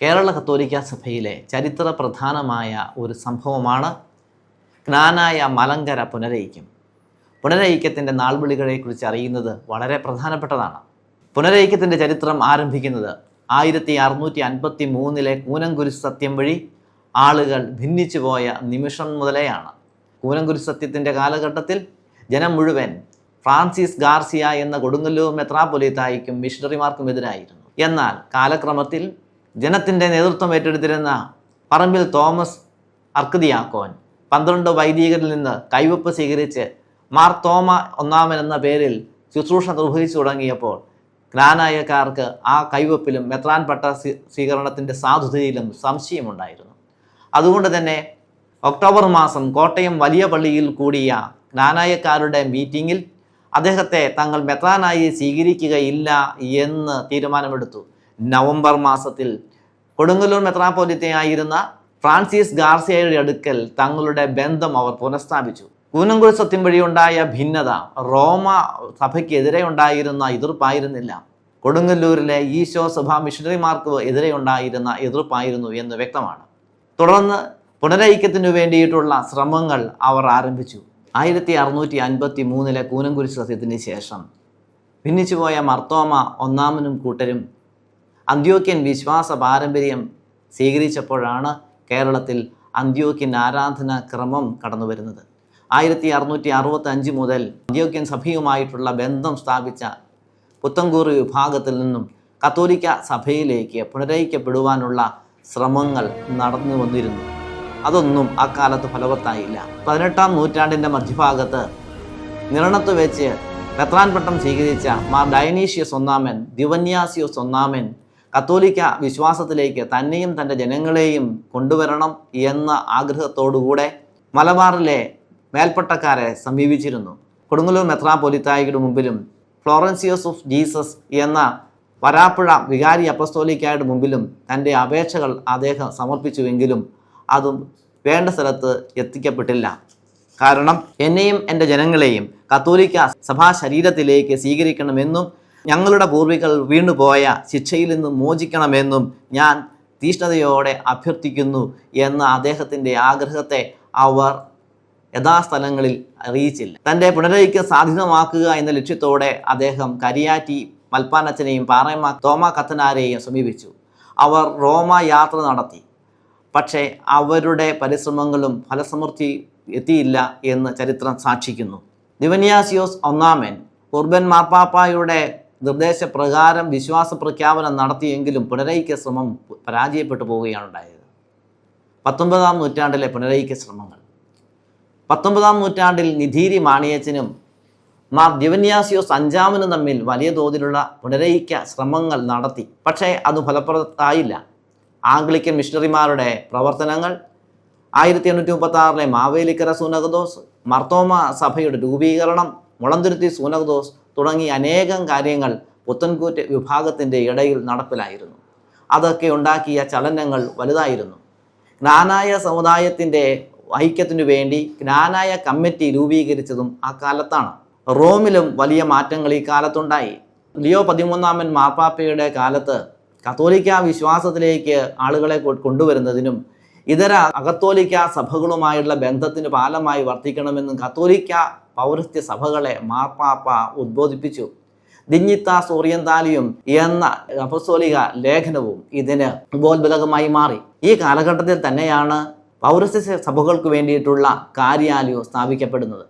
കേരള കത്തോലിക്ക സഭയിലെ ചരിത്ര പ്രധാനമായ ഒരു സംഭവമാണ് ജ്ഞാനായ മലങ്കര പുനരൈക്യം. പുനരൈക്യത്തിൻ്റെ നാൾവിളികളെക്കുറിച്ച് അറിയുന്നത് വളരെ പ്രധാനപ്പെട്ടതാണ്. പുനരൈക്യത്തിൻ്റെ ചരിത്രം ആരംഭിക്കുന്നത് 1653 കൂനംകുരിശ് സത്യം വഴി ആളുകൾ ഭിന്നിച്ചു പോയ നിമിഷം മുതലെയാണ്. കൂനംകുരിശ് സത്യത്തിൻ്റെ കാലഘട്ടത്തിൽ ജനം മുഴുവൻ ഫ്രാൻസിസ് ഗാർസിയ എന്ന കൊടുങ്ങല്ലൂർ മെത്രാപ്പൊലീത്തായ്ക്കും മിഷണറിമാർക്കും എതിരായിരുന്നു. എന്നാൽ കാലക്രമത്തിൽ ജനത്തിൻ്റെ നേതൃത്വം ഏറ്റെടുത്തിരുന്ന പറമ്പിൽ തോമസ് അർക്കദിയാക്കോൻ 12 വൈദികരിൽ നിന്ന് കൈവപ്പ് സ്വീകരിച്ച് മാർ തോമ ഒന്നാമൻ എന്ന പേരിൽ ശുശ്രൂഷ നിർവഹിച്ചു തുടങ്ങിയപ്പോൾ ജ്ഞാനായക്കാർക്ക് ആ കൈവപ്പിലും മെത്രാൻ പട്ട സ്വീകരണത്തിൻ്റെ സാധുതയിലും സംശയമുണ്ടായിരുന്നു. അതുകൊണ്ട് തന്നെ ഒക്ടോബർ മാസം കോട്ടയം വലിയ പള്ളിയിൽ കൂടിയ ജ്ഞാനായക്കാരുടെ മീറ്റിങ്ങിൽ അദ്ദേഹത്തെ തങ്ങൾ മെത്രാനായി സ്വീകരിക്കുകയില്ല എന്ന് തീരുമാനമെടുത്തു. നവംബർ മാസത്തിൽ കൊടുങ്ങല്ലൂർ മെത്രാപ്പൊലീത്തയായിരുന്ന ഫ്രാൻസിസ് ഗാർസിയയുടെ അടുക്കൽ തങ്ങളുടെ ബന്ധം അവർ പുനഃസ്ഥാപിച്ചു. കൂനംകുരിശ് സത്യം വഴിയുണ്ടായ ഭിന്നത റോമ സഭയ്ക്കെതിരെ ഉണ്ടായിരുന്ന എതിർപ്പായിരുന്നില്ല, കൊടുങ്ങല്ലൂരിലെ ഈശോ സഭാ മിഷണറിമാർക്ക് എതിരെ ഉണ്ടായിരുന്ന എതിർപ്പായിരുന്നു എന്ന് വ്യക്തമാണ്. തുടർന്ന് പുനരൈക്യത്തിനു വേണ്ടിയിട്ടുള്ള ശ്രമങ്ങൾ അവർ ആരംഭിച്ചു. 1653 കൂനംകുരിശ് സത്യത്തിന് ശേഷം ഭിന്നിച്ചുപോയ മർത്തോമ ഒന്നാമനും കൂട്ടരും അന്ത്യോക്യൻ വിശ്വാസ പാരമ്പര്യം സ്വീകരിച്ചപ്പോഴാണ് കേരളത്തിൽ അന്ത്യോക്യൻ ആരാധനാ ക്രമം കടന്നു വരുന്നത്. 1665 മുതൽ അന്ത്യോക്യൻ സഭയുമായിട്ടുള്ള ബന്ധം സ്ഥാപിച്ച പുത്തൻകൂറ് വിഭാഗത്തിൽ നിന്നും കത്തോലിക്ക സഭയിലേക്ക് പുനരൈക്യപ്പെടുവാനുള്ള ശ്രമങ്ങൾ നടന്നു വന്നിരുന്നു. അതൊന്നും അക്കാലത്ത് ഫലവത്തായില്ല. 18-ാം നൂറ്റാണ്ടിൻ്റെ മധ്യഭാഗത്ത് നിരണത്ത് വെച്ച് മെത്രാൻ പട്ടം സ്വീകരിച്ച മാർ ഡയനീഷ്യസ് ഒന്നാമൻ, ദിവന്യാസിയോസ് ഒന്നാമൻ കത്തോലിക്ക വിശ്വാസത്തിലേക്ക് തന്നെയും തൻ്റെ ജനങ്ങളെയും കൊണ്ടുവരണം എന്ന ആഗ്രഹത്തോടുകൂടെ മലബാറിലെ മേൽപ്പട്ടക്കാരെ സമീപിച്ചിരുന്നു. കൊടുങ്ങല്ലൂർ മെത്രാപ്പൊലീത്തായുടെ മുമ്പിലും ഫ്ലോറൻസിയോസ് ഓഫ് ജീസസ് എന്ന വരാപ്പുഴ വികാരി അപ്പസ്തോലിക്കായുടെ മുമ്പിലും തൻ്റെ അപേക്ഷകൾ അദ്ദേഹം സമർപ്പിച്ചുവെങ്കിലും അതും വേണ്ട സ്ഥലത്ത് എത്തിക്കപ്പെട്ടില്ല. കാരണം എന്നെയും എൻ്റെ ജനങ്ങളെയും കത്തോലിക്ക സഭാ ശരീരത്തിലേക്ക് സ്വീകരിക്കണമെന്നും ഞങ്ങളുടെ പൂർവികർ വീണുപോയ ശിക്ഷയിൽ നിന്ന് മോചിക്കണമെന്നും ഞാൻ തീഷ്ണതയോടെ അഭ്യർത്ഥിക്കുന്നു എന്ന അദ്ദേഹത്തിൻ്റെ ആഗ്രഹത്തെ അവർ യഥാസ്ഥലങ്ങളിൽ അറിയിച്ചില്ല. തൻ്റെ പുനരൈക്യം സാധ്യതമാക്കുക എന്ന ലക്ഷ്യത്തോടെ അദ്ദേഹം കരിയാറ്റി മൽപ്പാനച്ചനെയും പാറയമ്മ തോമ കത്തനാരെയും സമീപിച്ചു. അവർ റോമ യാത്ര നടത്തി. പക്ഷേ അവരുടെ പരിശ്രമങ്ങളും ഫലസമൃദ്ധി എത്തിയില്ല എന്ന് ചരിത്രം സാക്ഷിക്കുന്നു. ദിവന്യാസിയോസ് ഒന്നാമൻ ഉർബൻ മാർപ്പാപ്പായുടെ നിർദ്ദേശപ്രകാരം വിശ്വാസ പ്രഖ്യാപനം നടത്തിയെങ്കിലും പുനരൈക്യ ശ്രമം പരാജയപ്പെട്ടു പോവുകയാണ് ഉണ്ടായത്. 19-ാം നൂറ്റാണ്ടിലെ പുനരൈക്യ ശ്രമങ്ങൾ 19-ാം നൂറ്റാണ്ടിൽ നിധീരി മാണിയച്ചനും മാർ ദിവന്യാസിയോസ് അഞ്ചാമനും തമ്മിൽ വലിയ തോതിലുള്ള പുനരൈക്യ ശ്രമങ്ങൾ നടത്തി. പക്ഷേ അത് ഫലപ്രദമായില്ല. ആംഗ്ലിക്കൻ മിഷണറിമാരുടെ പ്രവർത്തനങ്ങൾ, 1836 മാവേലിക്കര സൂനകദോസ്, മർത്തോമ സഭയുടെ രൂപീകരണം, മുളന്തുരുത്തി സൂനകദോസ് തുടങ്ങി അനേകം കാര്യങ്ങൾ പുത്തൻകൂറ്റ് വിഭാഗത്തിൻ്റെ ഇടയിൽ നടപ്പിലായിരുന്നു. അതൊക്കെ ഉണ്ടാക്കിയ ചലനങ്ങൾ വലുതായിരുന്നു. ജ്ഞാനായ സമുദായത്തിൻ്റെ ഐക്യത്തിനു വേണ്ടി ജ്ഞാനായ കമ്മിറ്റി രൂപീകരിച്ചതും ആ കാലത്താണ്. റോമിലും വലിയ മാറ്റങ്ങൾ ഈ കാലത്തുണ്ടായി. ലിയോ 13 മാർപ്പാപ്പയുടെ കാലത്ത് കത്തോലിക്ക വിശ്വാസത്തിലേക്ക് ആളുകളെ കൊണ്ടുവരുന്നതിനും ഇതര അകത്തോലിക്ക സഭകളുമായുള്ള ബന്ധത്തിന് പാലമായി വർത്തിക്കണമെന്നും കത്തോലിക്ക പൗരസ്ത്യ സഭകളെ മാർപ്പാപ്പ ഉദ്ബോധിപ്പിച്ചു. ദിഞ്ഞിത്താസ് ഓറിയന്താലിയും എന്ന അപ്പസ്തോലിക ലേഖനവും ഇതിന് ഉപോത്ബലകമായി മാറി. ഈ കാലഘട്ടത്തിൽ തന്നെയാണ് പൗരസ്ത്യ സഭകൾക്ക് വേണ്ടിയിട്ടുള്ള കാര്യാലയം സ്ഥാപിക്കപ്പെടുന്നത്.